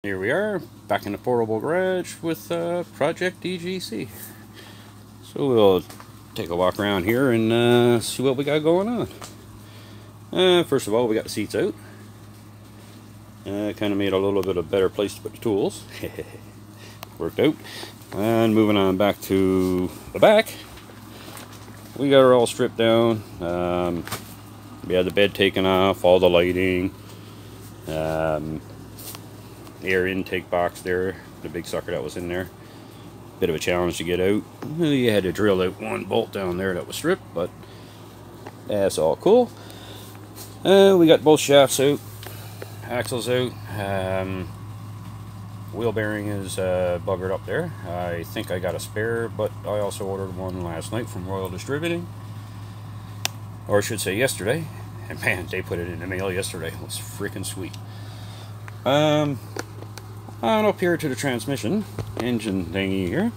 Here we are, back in the portable garage with Project DGC. So we'll take a walk around here and see what we got going on. First of all, we got the seats out. Kind of made a little bit of better place to put the tools. Worked out. And moving on back to the back, we got her all stripped down. We had the bed taken off, all the lighting. Air intake box there, the big sucker that was in there. Bit of a challenge to get out. You had to drill out one bolt down there that was stripped, but that's all cool. We got both shafts out, axles out. Wheel bearing is buggered up there. I think I got a spare, but I also ordered one last night from Royal Distributing, or I should say yesterday. And man, they put it in the mail yesterday. It was freaking sweet. On up here to the transmission engine thingy here.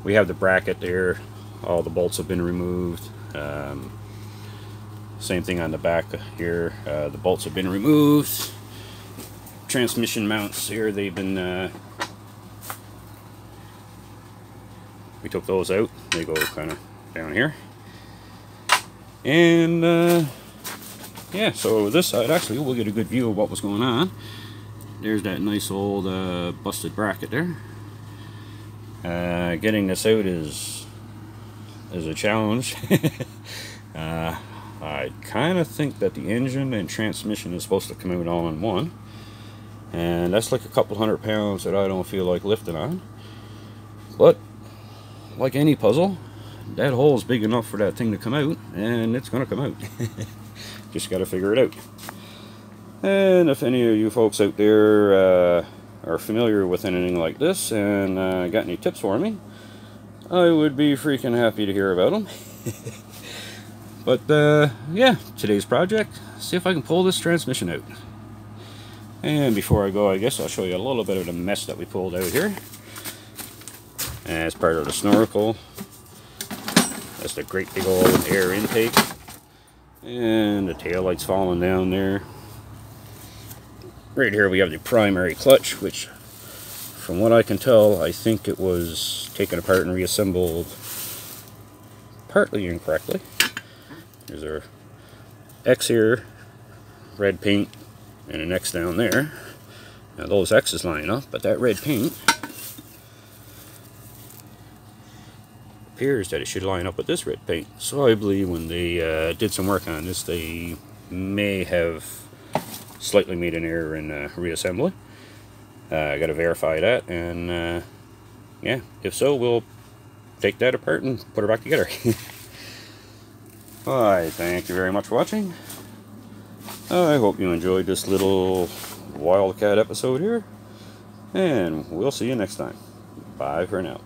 We have the bracket there. All the bolts have been removed. Same thing on the back here. The bolts have been removed. Transmission mounts here, they've been we took those out. They go kind of down here. And yeah, so this side, actually, we'll get a good view of what was going on. There's that nice old busted bracket there. Getting this out is a challenge. I kind of think that the engine and transmission is supposed to come out all in one. And that's like a couple £100 that I don't feel like lifting on. But, like any puzzle, that hole is big enough for that thing to come out, and it's going to come out. Just got to figure it out. And if any of you folks out there are familiar with anything like this and got any tips for me, I would be freaking happy to hear about them. But yeah, today's project, see if I can pull this transmission out. And before I go, I guess I'll show you a little bit of the mess that we pulled out here. As part of the snorkel, that's the great big old air intake. And the tail light's falling down there. Right here we have the primary clutch, which from what I can tell, I think it was taken apart and reassembled partly incorrectly. There's our X here, red paint, and an X down there. Now those X's line up, but that red paint appears that it should line up with this red paint. So I believe when they did some work on this, they may have slightly made an error in reassembly. I got to verify that, and yeah, if so, we'll take that apart and put her back together. I thank you very much for watching. I hope you enjoyed this little Wildcat episode here, and we'll see you next time. Bye for now.